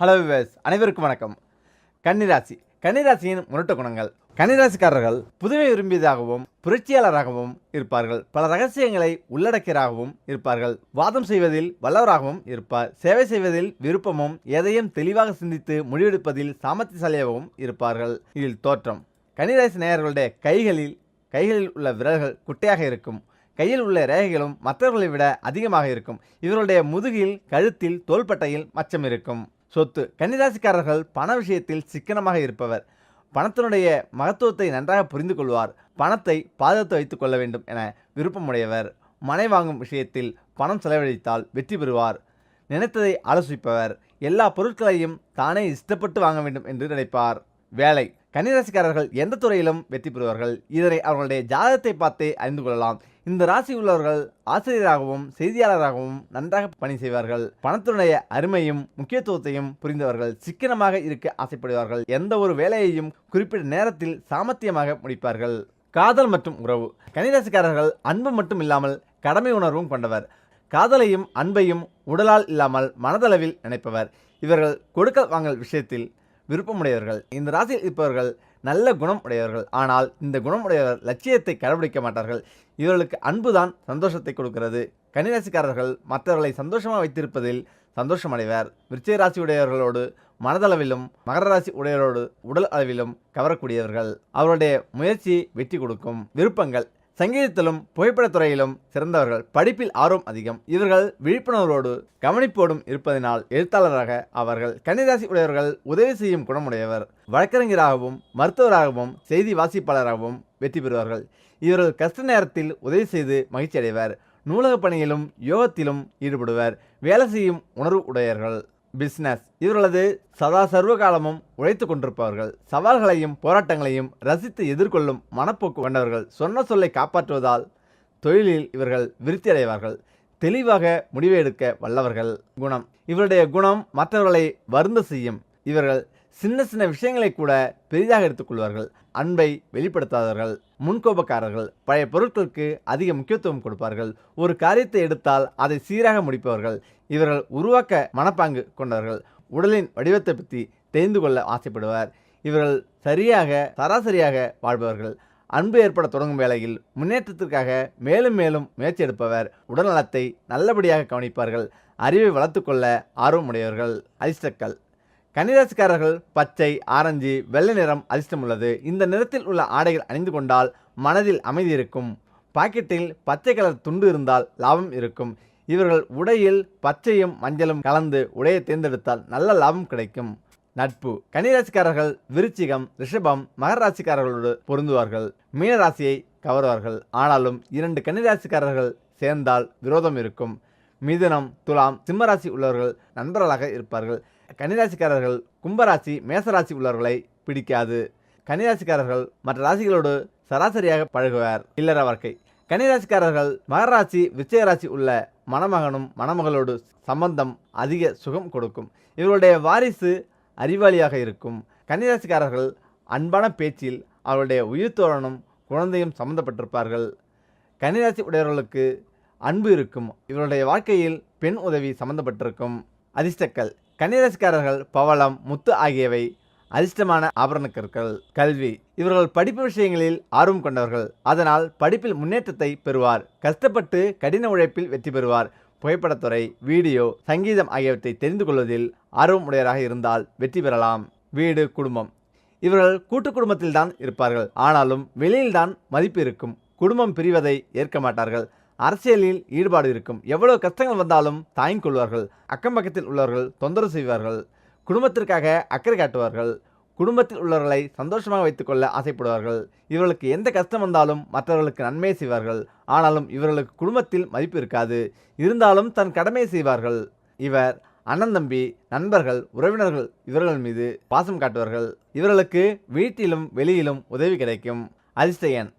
Hello viewers, அனைவருக்கும் வணக்கம். கன்னிராசி. கன்னிராசியின் முரட்டு குணங்கள். கன்னிராசிக்காரர்கள் புதுமை விரும்பியதாகவும் புரட்சியாளராகவும் இருப்பார்கள். பல ரகசியங்களை உள்ளடக்கியராகவும் இருப்பார்கள். வாதம் செய்வதில் வல்லவராகவும் இருப்பார். சேவை செய்வதில் விருப்பமும் எதையும் தெளிவாக சிந்தித்து முடிவெடுப்பதில் சாமர்த்தியசாலியாகவும் இருப்பார்கள். இதில் தோற்றம். கன்னிராசி நேயர்களுடைய கைகளில் உள்ள விரல்கள் குட்டையாக இருக்கும். கையில் உள்ள ரேகைகளும் மற்றவர்களை விட அதிகமாக இருக்கும். இவருடைய முதுகில், கழுத்தில், தோள்பட்டையில் மச்சம் இருக்கும். சொத்து. கன்னிராசிக்காரர்கள் பண விஷயத்தில் சிக்கனமாக இருப்பவர். பணத்தினுடைய மகத்துவத்தை நன்றாக புரிந்து கொள்வார். பணத்தை பாதுகாத்து வைத்துக் கொள்ள வேண்டும் என விருப்பமுடையவர். மனை வாங்கும் விஷயத்தில் பணம் செலவழித்தால் வெற்றி பெறுவார். நினைத்ததை ஆலோசிப்பவர். எல்லா பொருட்களையும் தானே இஷ்டப்பட்டு வாங்க வேண்டும் என்று நினைப்பார். வேலை. கன்னிராசிக்காரர்கள் எந்த துறையிலும் வெற்றி பெறுவார்கள். இதனை அவர்களுடைய ஜாதகத்தை பார்த்தே அறிந்து கொள்ளலாம். இந்த ராசி உள்ளவர்கள் ஆசிரியராகவும் செய்தியாளராகவும் நன்றாக பணி செய்வார்கள். பணத்தினுடைய அருமையும் முக்கியத்துவத்தையும் புரிந்தவர்கள். சிக்கனமாக இருக்க ஆசைப்படுவார்கள். எந்த ஒரு வேலையையும் குறிப்பிட்ட நேரத்தில் சாமர்த்தியமாக முடிப்பார்கள். காதல் மற்றும் உறவு. கன்னிராசிக்காரர்கள் அன்பு மட்டும் இல்லாமல் கடமை உணர்வும் கொண்டவர். காதலையும் அன்பையும் உடலால் இல்லாமல் மனதளவில் நினைப்பவர். இவர்கள் கொடுக்கல் வாங்கல் விஷயத்தில் விருப்பமுடையவர்கள். இந்த ராசியில் இருப்பவர்கள் நல்ல குணம் உடையவர்கள். ஆனால் இந்த குணம் உடையவர் லட்சியத்தை கடைபிடிக்க மாட்டார்கள். இவர்களுக்கு அன்புதான் சந்தோஷத்தை கொடுக்கிறது. கன்னிராசிக்காரர்கள் மற்றவர்களை சந்தோஷமாக வைத்திருப்பதில் சந்தோஷமடைவர். விருச்சிக ராசி உடையவர்களோடு மனதளவிலும் மகர ராசி உடையவரோடு உடல் அளவிலும் கவரக்கூடியவர்கள். அவருடைய முயற்சி வெற்றி கொடுக்கும். விருப்பங்கள். சங்கீதத்திலும் புகைப்படத்துறையிலும் சிறந்தவர்கள். படிப்பில் ஆர்வம் அதிகம். இவர்கள் விழிப்புணர்வோடு கவனிப்போடும் இருப்பதனால் எழுத்தாளராக அவர்கள். கன்னிராசி உடையவர்கள் உதவி செய்யும் குணமுடையவர். வழக்கறிஞராகவும் மருத்துவராகவும் செய்தி வாசிப்பாளராகவும் வெற்றி பெறுவார்கள். இவர்கள் கஷ்ட நேரத்தில் உதவி செய்து மகிழ்ச்சி அடைவர். நூலக பணியிலும் யோகத்திலும் ஈடுபடுவர். வேலை செய்யும் உணர்வு உடையவர்கள். பிசினஸ். இவர்களது சதா சர்வ காலமும் உழைத்து கொண்டிருப்பவர்கள். சவால்களையும் போராட்டங்களையும் ரசித்து எதிர்கொள்ளும் மனப்போக்கு கொண்டவர்கள். சொன்ன சொல்லை காப்பாற்றுவதால் தொழிலில் இவர்கள் விருத்தி அடைவார்கள். தெளிவாக முடிவு எடுக்க வல்லவர்கள். குணம். இவருடைய குணம் மற்றவர்களை வருந்த செய்யும். இவர்கள் சின்ன சின்ன விஷயங்களை கூட பெரிதாக எடுத்துக்கொள்வார்கள். அன்பை வெளிப்படுத்தாதவர்கள். முன்கோபக்காரர்கள். பழைய பொருட்களுக்கு அதிக முக்கியத்துவம் கொடுப்பார்கள். ஒரு காரியத்தை எடுத்தால் அதை சீராக முடிப்பவர்கள். இவர்கள் உருவாக்க மனப்பாங்கு கொண்டவர்கள். உடலின் வடிவத்தை பற்றி தெரிந்து கொள்ள ஆசைப்படுவார். இவர்கள் சராசரியாக வாழ்பவர்கள். அன்பு ஏற்பட தொடங்கும் வேளையில் முன்னேற்றத்திற்காக மேலும் மேலும் முயற்சி எடுப்பவர். உடல்நலத்தை நல்லபடியாக கவனிப்பார்கள். அறிவை வளர்த்து கொள்ள ஆர்வமுடையவர்கள். அதிர்ஷ்டக்கல். கன்னிராசிக்காரர்கள் பச்சை, ஆரஞ்சு, வெள்ளை நிறம் அதிர்ஷ்டம் உள்ளது. இந்த நிறத்தில் உள்ள ஆடைகள் அணிந்து கொண்டால் மனதில் அமைதி இருக்கும். பாக்கெட்டில் பச்சை கலர் துண்டு இருந்தால் லாபம் இருக்கும். இவர்கள் உடையில் பச்சையும் மஞ்சளும் கலந்து உடையை தேர்ந்தெடுத்தால் நல்ல லாபம் கிடைக்கும். நட்பு. கன்னிராசிக்காரர்கள் விருச்சிகம், ரிஷபம், மகர ராசிக்காரர்களோடு பொருந்துவார்கள். மீன ராசியை கவர்வார்கள். ஆனாலும் 2 கன்னிராசிக்காரர்கள் சேர்ந்தால் விரோதம் இருக்கும். மிதுனம், துலாம், சிம்மராசி உள்ளவர்கள் நண்பர்களாக இருப்பார்கள். கன்னிராசிக்காரர்கள் கும்பராசி, மேசராசி உள்ளவர்களை பிடிக்காது. கன்னிராசிக்காரர்கள் மற்ற ராசிகளோடு சராசரியாக பழகுவார். இல்லற வாழ்க்கை. கன்னிராசிக்காரர்கள் மகர ராசி, விருச்சிக ராசி உள்ள மணமகனும் மணமகளோடு சம்பந்தம் அதிக சுகம் கொடுக்கும். இவருடைய வாரிசு அறிவாளியாக இருக்கும். கன்னிராசிக்காரர்கள் அன்பான பேச்சில் அவருடைய உயிர்த்தோழனும் குழந்தையும் சம்பந்தப்பட்டிருப்பார்கள். கன்னிராசி உடையவர்களுக்கு அன்பு இருக்கும். இவருடைய வாழ்க்கையில் பெண் உதவி சம்பந்தப்பட்டிருக்கும். அதிர்ஷ்டக்கல். கன்னிராசிக்காரர்கள் பவளம், முத்து ஆகியவை அதிர்ஷ்டமான ஆபரண கற்கள். கல்வி. இவர்கள் படிப்பு விஷயங்களில் ஆர்வம் கொண்டவர்கள். அதனால் படிப்பில் முன்னேற்றத்தை பெறுவார். கஷ்டப்பட்டு கடின உழைப்பில் வெற்றி பெறுவார். புகைப்படத்துறை, வீடியோ, சங்கீதம் ஆகியவற்றை தெரிந்து கொள்வதில் ஆர்வம் உடையவராக இருந்தால் வெற்றி பெறலாம். வீடு, குடும்பம். இவர்கள் கூட்டு குடும்பத்தில்தான் இருப்பார்கள். ஆனாலும் வெளியில்தான் மதிப்பு இருக்கும். குடும்பம் பிரிவதை ஏற்க மாட்டார்கள். அரசியலில் ஈடுபாடு இருக்கும். எவ்வளவு கஷ்டங்கள் வந்தாலும் தாங்கிக் கொள்வார்கள். அக்கம் பக்கத்தில் உள்ளவர்கள் தொந்தரவு செய்வார்கள். குடும்பத்திற்காக அக்கறை காட்டுவார்கள். குடும்பத்தில் உள்ளவர்களை சந்தோஷமாக வைத்துக்கொள்ள ஆசைப்படுவார்கள். இவர்களுக்கு எந்த கஷ்டம் வந்தாலும் மற்றவர்களுக்கு நன்மை செய்வார்கள். ஆனாலும் இவர்களுக்கு குடும்பத்தில் மதிப்பு இருக்காது. இருந்தாலும் தன் கடமையை செய்வார்கள். இவர் அண்ணன் தம்பி, நண்பர்கள், உறவினர்கள் இவர்கள் மீது பாசம் காட்டுவார்கள். இவர்களுக்கு வீட்டிலும் வெளியிலும் உதவி கிடைக்கும். அதிர்ஷ்ட எண்.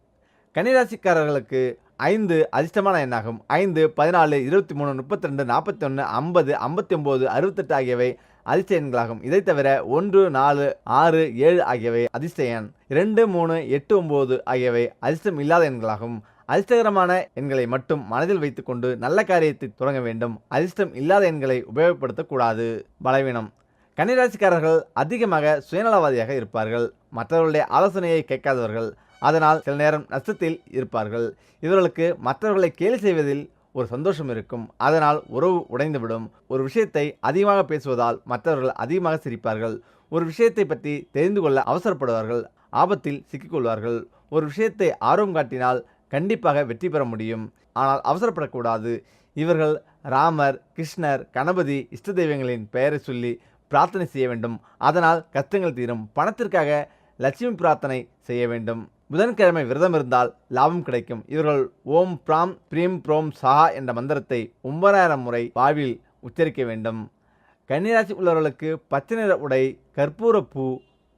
கன்னிராசிக்காரர்களுக்கு 5 அதிர்ஷ்டமான எண்ணாகும். 5, 14, 23, 32, 41, 50, 59, 68 ஆகியவை அதிர்ஷ்ட எண்களாகும். இதை தவிர 1, 4, 6, 7 ஆகியவை அதிர்ஷ்ட எண். 2, 3, 8, 9 ஆகியவை அதிர்ஷ்டம் இல்லாத எண்களாகும். அதிர்ஷ்டகரமான எண்களை மட்டும் மனதில் வைத்துக்கொண்டு நல்ல காரியத்தை தொடங்க வேண்டும். அதிர்ஷ்டம் இல்லாத எண்களை உபயோகப்படுத்தக்கூடாது. பலவீனம். கன்னிராசிக்காரர்கள் அதிகமாக சுயநலவாதியாக இருப்பார்கள். மற்றவர்களுடைய ஆலோசனையை கேட்காதவர்கள். அதனால் சில நேரம் நஷ்டத்தில் இருப்பார்கள். இவர்களுக்கு மற்றவர்களை கேலி செய்வதில் ஒரு சந்தோஷம் இருக்கும். அதனால் உறவு உடைந்துவிடும். ஒரு விஷயத்தை அதிகமாக பேசுவதால் மற்றவர்கள் அதிகமாக சிரிப்பார்கள். ஒரு விஷயத்தை பற்றி தெரிந்து கொள்ள அவசரப்படுவார்கள். ஆபத்தில் சிக்கிக்கொள்வார்கள். ஒரு விஷயத்தை ஆர்வம் காட்டினால் கண்டிப்பாக வெற்றி பெற முடியும். ஆனால் அவசரப்படக்கூடாது. இவர்கள் ராமர், கிருஷ்ணர், கணபதி, இஷ்ட தெய்வங்களின் பெயரை சொல்லி பிரார்த்தனை செய்ய வேண்டும். அதனால் கஷ்டங்கள் தீரும். பணத்திற்காக லட்சுமி பிரார்த்தனை செய்ய வேண்டும். புதன்கிழமை விரதம் இருந்தால் லாபம் கிடைக்கும். இவர்கள் ஓம் பிராம் பிரீம் ப்ரோம் சஹா என்ற மந்திரத்தை 9000 முறை வாழ்வில் உச்சரிக்க வேண்டும். கன்னிராசி உள்ளவர்களுக்கு பச்சை நிற உடை, கற்பூரப்பூ,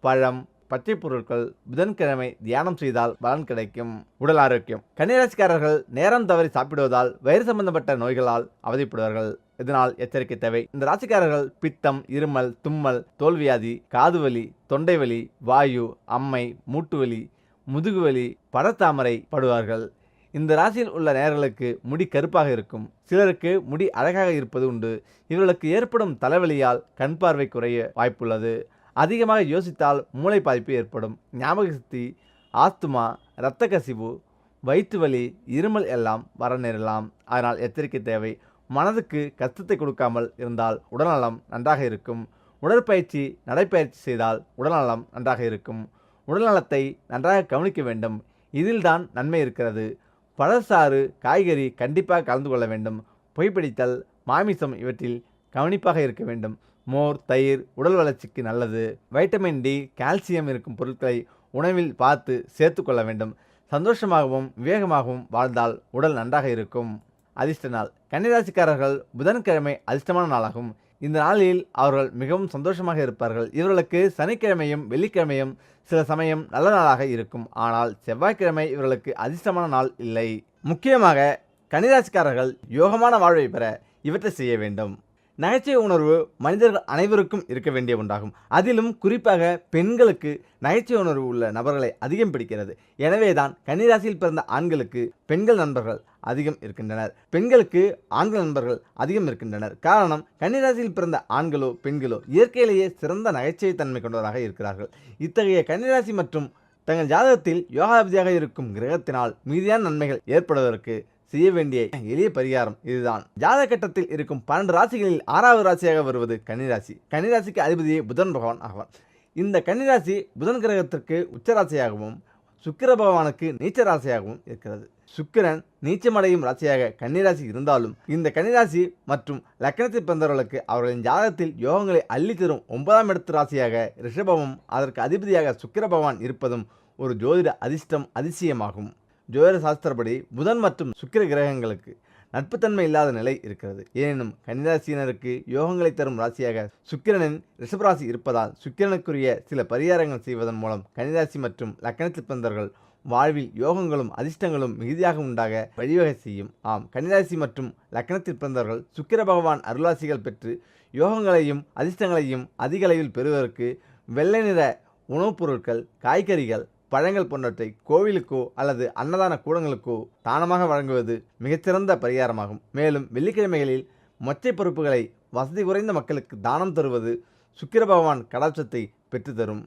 பழம், பச்சை பொருட்கள் புதன்கிழமை தியானம் செய்தால் பலன் கிடைக்கும். உடல் ஆரோக்கியம். கன்னிராசிக்காரர்கள் நேரம் தவறி சாப்பிடுவதால் வயிறு சம்பந்தப்பட்ட நோய்களால் அவதிப்படுவார்கள். இதனால் எச்சரிக்கை தேவை. இந்த ராசிக்காரர்கள் பித்தம், இருமல், தும்மல், தோல்வியாதி, காதுவலி, தொண்டைவலி, வாயு, அம்மை, மூட்டுவலி, முதுகுவலி, படத்தாமரை படுவார்கள். இந்த ராசியில் உள்ள நேயர்களுக்கு முடி கருப்பாக இருக்கும். சிலருக்கு முடி அழகாக இருப்பது உண்டு. இவர்களுக்கு ஏற்படும் தலைவலியால் கண் பார்வை குறைய வாய்ப்புள்ளது. அதிகமாக யோசித்தால் மூளை பாதிப்பு ஏற்படும். ஞாபக சக்தி, ஆஸ்துமா, இரத்த கசிவு, வயிற்று வலி, இருமல் எல்லாம் வர நேரலாம். அதனால் எச்சரிக்கை தேவை. மனதுக்கு கஷ்டத்தை கொடுக்காமல் இருந்தால் உடல்நலம் நன்றாக இருக்கும். உடற்பயிற்சி, நடைப்பயிற்சி செய்தால் உடல்நலம் நன்றாக இருக்கும். உடல்நலத்தை நன்றாக கவனிக்க வேண்டும். இதில்தான் நன்மை இருக்கிறது. பழச்சாறு, காய்கறி கண்டிப்பாக கலந்து கொள்ள வேண்டும். புகைப்பிடித்தல், மாமிசம் இவற்றில் கவனிப்பாக இருக்க வேண்டும். மோர், தயிர் உடல் வளர்ச்சிக்கு நல்லது. வைட்டமின் டி, கால்சியம் இருக்கும் பொருட்களை உணவில் பார்த்து சேர்த்து கொள்ள வேண்டும். சந்தோஷமாகவும் விவேகமாகவும் வாழ்ந்தால் உடல் நன்றாக இருக்கும். அதிர்ஷ்ட நாள். கன்னிராசிக்காரர்கள் புதன்கிழமை அதிர்ஷ்டமான நாளாகும். இந்த நாளில் அவர்கள் மிகவும் சந்தோஷமாக இருப்பார்கள். இவர்களுக்கு சனிக்கிழமையும் வெள்ளிக்கிழமையும் சில சமயம் நல்ல நாளாக இருக்கும். ஆனால் செவ்வாய்க்கிழமை இவர்களுக்கு அதிர்ஷ்டமான நாள் இல்லை. முக்கியமாக கன்னிராசிக்காரர்கள் யோகமான வாழ்வை பெற இவற்றை செய்ய வேண்டும். நகைச்சுவை உணர்வு மனிதர்கள் அனைவருக்கும் இருக்க வேண்டிய ஒன்றாகும். அதிலும் குறிப்பாக பெண்களுக்கு நகைச்சுவை உணர்வு உள்ள நபர்களை அதிகம் பிடிக்கிறது. எனவேதான் கன்னிராசியில் பிறந்த ஆண்களுக்கு பெண்கள் நண்பர்கள் அதிகம் இருக்கின்றனர். பெண்களுக்கு ஆண்கள் நண்பர்கள் அதிகம் இருக்கின்றனர். காரணம், கன்னிராசியில் பிறந்த ஆண்களோ பெண்களோ இயற்கையிலேயே சிறந்த நகைச்சுவை தன்மை கொண்டவராக இருக்கிறார்கள். இத்தகைய கன்னிராசி மற்றும் தங்கள் ஜாதகத்தில் யோகாதிபதியாக இருக்கும் கிரகத்தினால் மீதியான நன்மைகள் ஏற்படுவதற்கு செய்ய வேண்டிய எளிய பரிகாரம் இதுதான். ஜாதக கட்டத்தில் இருக்கும் 12 ராசிகளில் 6வது ராசியாக வருவது கன்னிராசி. கன்னிராசிக்கு அதிபதியே புதன் பகவான் ஆவார். இந்த கன்னிராசி புதன் கிரகத்திற்கு உச்சராசியாகவும் சுக்கிர பகவானுக்கு நீச்ச ராசியாகவும் இருக்கிறது. சுக்கிரன் நீச்சமடையும் ராசியாக கன்னிராசி இருந்தாலும் இந்த கன்னிராசி மற்றும் லக்னத்தில் பிறந்தவர்களுக்கு அவர்களின் ஜாதகத்தில் யோகங்களை அள்ளி தரும் 9ஆம் இடத்து ராசியாக ரிஷபமும் அதற்கு அதிபதியாக சுக்கிர பகவான் இருப்பதும் ஒரு ஜோதிட அதிசயமாகும். ஜோதிட சாஸ்திரப்படி புதன் மற்றும் சுக்கிர கிரகங்களுக்கு நட்புத்தன்மை இல்லாத நிலை இருக்கிறது. எனினும் கன்னிராசியினருக்கு யோகங்களை தரும் ராசியாக சுக்கிரனின் ரிஷபராசி இருப்பதால் சுக்கிரனுக்குரிய சில பரிகாரங்கள் செய்வதன் மூலம் கன்னிராசி மற்றும் லக்னத்தில் பிறந்தவர்கள் வாழ்வில் யோகங்களும் அதிர்ஷ்டங்களும் மிகுதியாக உண்டாக வழிவகை செய்யும். ஆம், கன்னிராசி மற்றும் லக்னத்தில் பிறந்தவர்கள் சுக்கிர பகவான் அருளாசிகள் பெற்று யோகங்களையும் அதிர்ஷ்டங்களையும் அதிக அளவில் பெறுவதற்கு வெள்ளை நிற உணவுப் பொருட்கள், காய்கறிகள், பழங்கள் போன்றவற்றை கோவிலுக்கோ அல்லது அன்னதான கூடங்களுக்கோ தானமாக வழங்குவது மிகச்சிறந்த பரிகாரமாகும். மேலும் வெள்ளிக்கிழமைகளில் மொச்சை பருப்புகளை வசதி குறைந்த மக்களுக்கு தானம் தருவது சுக்கிர பகவான் கடாட்சத்தை பெற்றுத்தரும்.